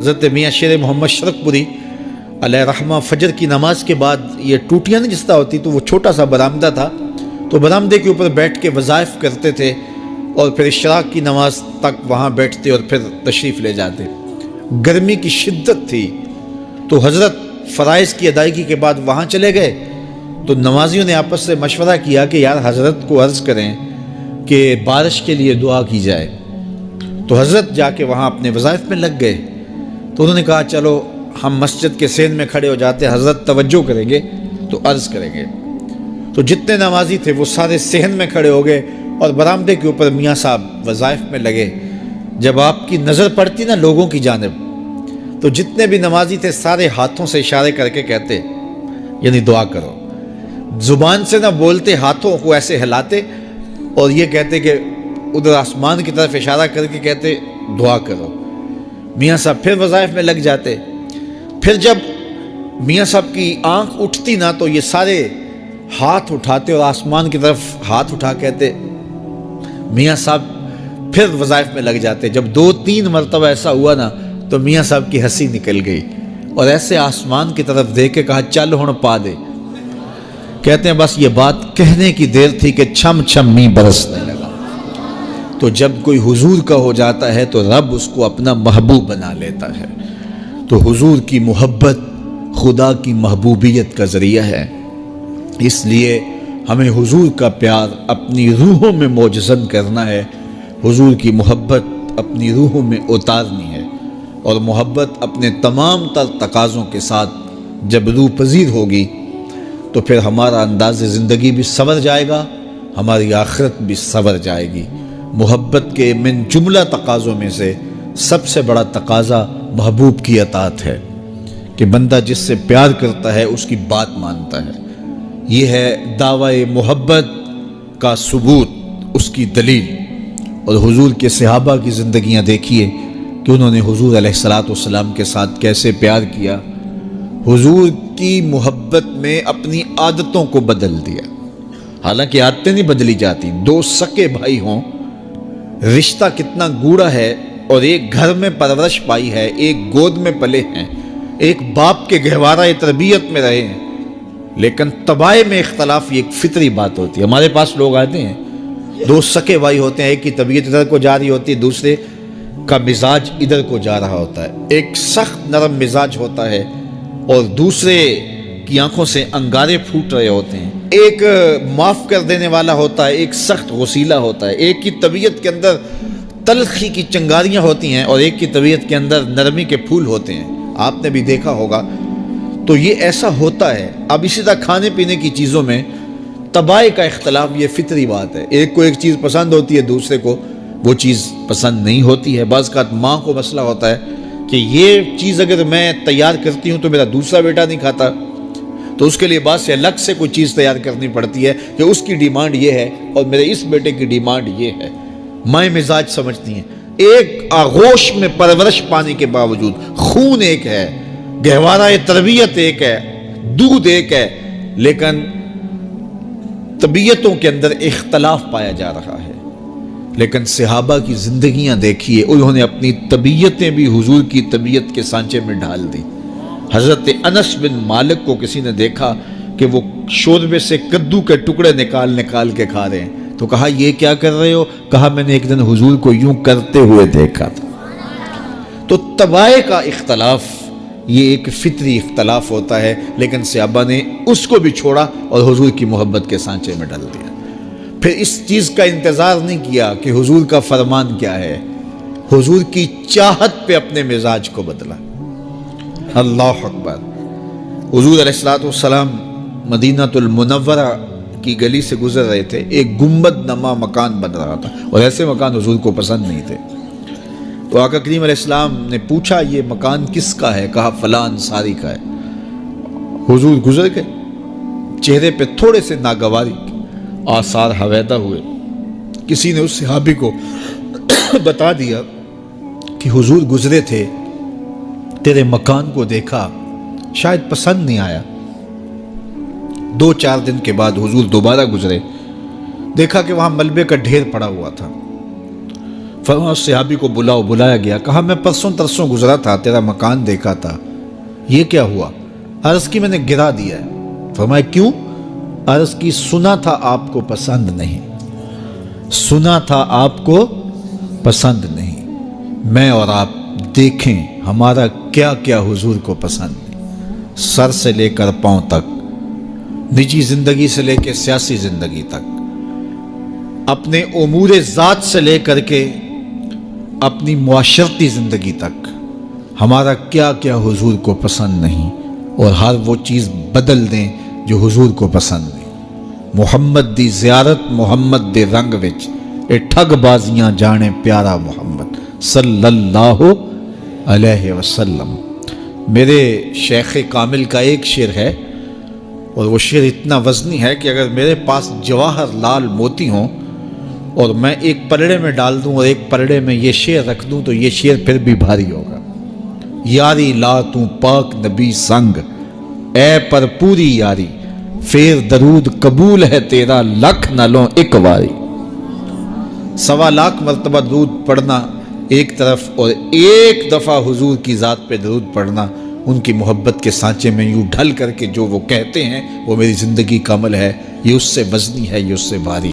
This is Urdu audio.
حضرت میاں شیر محمد شرک پوری علیہ رحمہ فجر کی نماز کے بعد یہ ٹوٹیاں نہیں جس طرح ہوتی تو وہ چھوٹا سا برآمدہ تھا، تو برآمدے کے اوپر بیٹھ کے وظائف کرتے تھے اور پھر اشراق کی نماز تک وہاں بیٹھتے اور پھر تشریف لے جاتے۔ گرمی کی شدت تھی تو حضرت فرائض کی ادائیگی کے بعد وہاں چلے گئے، تو نمازیوں نے آپس سے مشورہ کیا کہ یار حضرت کو عرض کریں کہ بارش کے لیے دعا کی جائے۔ تو حضرت جا کے وہاں اپنے وظائف میں لگ گئے، تو انہوں نے کہا چلو ہم مسجد کے سین میں کھڑے ہو جاتے، حضرت توجہ کریں گے تو عرض کریں گے۔ تو جتنے نمازی تھے وہ سارے صحن میں کھڑے ہو گئے اور برآمدے کے اوپر میاں صاحب وظائف میں لگے۔ جب آپ کی نظر پڑتی نا لوگوں کی جانب، تو جتنے بھی نمازی تھے سارے ہاتھوں سے اشارے کر کے کہتے یعنی دعا کرو، زبان سے نہ بولتے، ہاتھوں کو ایسے ہلاتے اور یہ کہتے کہ ادھر آسمان کی طرف اشارہ کر کے کہتے دعا کرو۔ میاں صاحب پھر وظائف میں لگ جاتے۔ پھر جب میاں صاحب کی آنکھ اٹھتی نا تو یہ سارے ہاتھ اٹھاتے اور آسمان کی طرف ہاتھ اٹھا کہتے، میاں صاحب پھر وظائف میں لگ جاتے۔ جب 2-3 مرتبہ ایسا ہوا نا تو میاں صاحب کی ہنسی نکل گئی اور ایسے آسمان کی طرف دیکھ کے کہا چل ہن پا دے۔ کہتے ہیں بس یہ بات کہنے کی دیر تھی کہ چھم چھم می برسنے لگا۔ تو جب کوئی حضور کا ہو جاتا ہے تو رب اس کو اپنا محبوب بنا لیتا ہے۔ تو حضور کی محبت خدا کی محبوبیت کا ذریعہ ہے، اس لیے ہمیں حضور کا پیار اپنی روحوں میں موجزن کرنا ہے، حضور کی محبت اپنی روحوں میں اتارنی ہے، اور محبت اپنے تمام تر تقاضوں کے ساتھ جب روح پذیر ہوگی تو پھر ہمارا انداز زندگی بھی سنور جائے گا، ہماری آخرت بھی سنور جائے گی۔ محبت کے من جملہ تقاضوں میں سے سب سے بڑا تقاضا محبوب کی اطاعت ہے کہ بندہ جس سے پیار کرتا ہے اس کی بات مانتا ہے۔ یہ ہے دعوی محبت کا ثبوت، اس کی دلیل۔ اور حضور کے صحابہ کی زندگیاں دیکھیے کہ انہوں نے حضور علیہ السلام کے ساتھ کیسے پیار کیا، حضور کی محبت میں اپنی عادتوں کو بدل دیا۔ حالانکہ عادتیں نہیں بدلی جاتی، 2 سکے بھائی ہوں، رشتہ کتنا گوڑا ہے، اور ایک گھر میں پرورش پائی ہے، ایک گود میں پلے ہیں، ایک باپ کے گہوارہ تربیت میں رہے ہیں، لیکن طبائع میں اختلاف یہ ایک فطری بات ہوتی ہے۔ ہمارے پاس لوگ آتے ہیں، 2 سکے بھائی ہوتے ہیں، ایک کی طبیعت ادھر کو جا رہی ہوتی ہے، دوسرے کا مزاج ادھر کو جا رہا ہوتا ہے، ایک سخت نرم مزاج ہوتا ہے اور دوسرے کی آنکھوں سے انگارے پھوٹ رہے ہوتے ہیں، ایک معاف کر دینے والا ہوتا ہے، ایک سخت غصیلہ ہوتا ہے، ایک کی طبیعت کے اندر تلخی کی چنگاریاں ہوتی ہیں اور ایک کی طبیعت کے اندر نرمی کے پھول ہوتے ہیں، آپ نے بھی دیکھا ہوگا۔ تو یہ ایسا ہوتا ہے۔ اب اسی طرح کھانے پینے کی چیزوں میں طبائع کا اختلاف یہ فطری بات ہے، ایک کو ایک چیز پسند ہوتی ہے، دوسرے کو وہ چیز پسند نہیں ہوتی ہے۔ بعض اوقات ماں کو مسئلہ ہوتا ہے کہ یہ چیز اگر میں تیار کرتی ہوں تو میرا دوسرا بیٹا نہیں کھاتا، تو اس کے لیے بعض سے الگ سے کوئی چیز تیار کرنی پڑتی ہے کہ اس کی ڈیمانڈ یہ ہے اور میرے اس بیٹے کی ڈیمانڈ یہ ہے۔ مائیں مزاج سمجھتی ہیں، ایک آغوش میں پرورش پانے کے باوجود خون ایک ہے، گہوارہ تربیت ایک ہے، دودھ ایک ہے، لیکن طبیعتوں کے اندر اختلاف پایا جا رہا ہے۔ لیکن صحابہ کی زندگیاں دیکھیے، انہوں نے اپنی طبیعتیں بھی حضور کی طبیعت کے سانچے میں ڈھال دی۔ حضرت انس بن مالک کو کسی نے دیکھا کہ وہ شوربے سے کدو کے ٹکڑے نکال کے کھا رہے ہیں، تو کہا یہ کیا کر رہے ہو؟ کہا میں نے ایک دن حضور کو یوں کرتے ہوئے دیکھا تھا۔ تو طبائع کا اختلاف یہ ایک فطری اختلاف ہوتا ہے، لیکن صحابہ نے اس کو بھی چھوڑا اور حضور کی محبت کے سانچے میں ڈال دیا۔ پھر اس چیز کا انتظار نہیں کیا کہ حضور کا فرمان کیا ہے، حضور کی چاہت پہ اپنے مزاج کو بدلا۔ اللہ اکبر۔ حضور علیہ السلام مدینہ المنورہ کی گلی سے گزر رہے تھے، ایک گنبد نما مکان بن رہا تھا اور ایسے مکان حضور کو پسند نہیں تھے۔ تو آقا کریم علیہ السلام نے پوچھا یہ مکان کس کا ہے؟ کہا فلاں انصاری کا ہے۔ حضور گزر گئے، چہرے پہ تھوڑے سے ناگواری آثار حویدہ ہوئے۔ کسی نے اس صحابی کو بتا دیا کہ حضور گزرے تھے، تیرے مکان کو دیکھا، شاید پسند نہیں آیا۔ 2-4 دن کے بعد حضور دوبارہ گزرے، دیکھا کہ وہاں ملبے کا ڈھیر پڑا ہوا تھا۔ اس صحابی کو بلایا گیا، کہا میں پرسوں ترسوں گزرا تھا، تیرا مکان دیکھا تھا، یہ کیا ہوا؟ عرض کی میں نے گرا دیا ہے۔ فرمایا کیوں؟ عرض کی سنا تھا آپ کو پسند نہیں، سنا تھا آپ کو پسند نہیں۔ میں اور آپ دیکھیں ہمارا کیا کیا حضور کو پسند ہے، سر سے لے کر پاؤں تک، نجی زندگی سے لے کے سیاسی زندگی تک، اپنے امور ذات سے لے کر کے اپنی معاشرتی زندگی تک، ہمارا کیا کیا حضور کو پسند نہیں، اور ہر وہ چیز بدل دیں جو حضور کو پسند نہیں۔ محمد دی زیارت محمد دے رنگ وچ، اے ٹھگ بازیاں جانے پیارا محمد صلی اللہ علیہ وسلم۔ میرے شیخ کامل کا ایک شعر ہے، اور وہ شعر اتنا وزنی ہے کہ اگر میرے پاس جواہر لال موتی ہوں اور میں ایک پلڑے میں ڈال دوں اور ایک پلڑے میں یہ شعر رکھ دوں تو یہ شعر پھر بھی بھاری ہوگا۔ یاری لا تو پاک نبی سنگ، اے پر پوری یاری، پھر درود قبول ہے تیرا لکھ نہ لوں ایک واری۔ 1.25 لاکھ مرتبہ درود پڑھنا ایک طرف، اور ایک دفعہ حضور کی ذات پہ درود پڑھنا، ان کی محبت کے سانچے میں یوں ڈھل کر کے جو وہ کہتے ہیں وہ میری زندگی کا عمل ہے، یہ اس سے وزنی ہے، یہ اس سے بھاری۔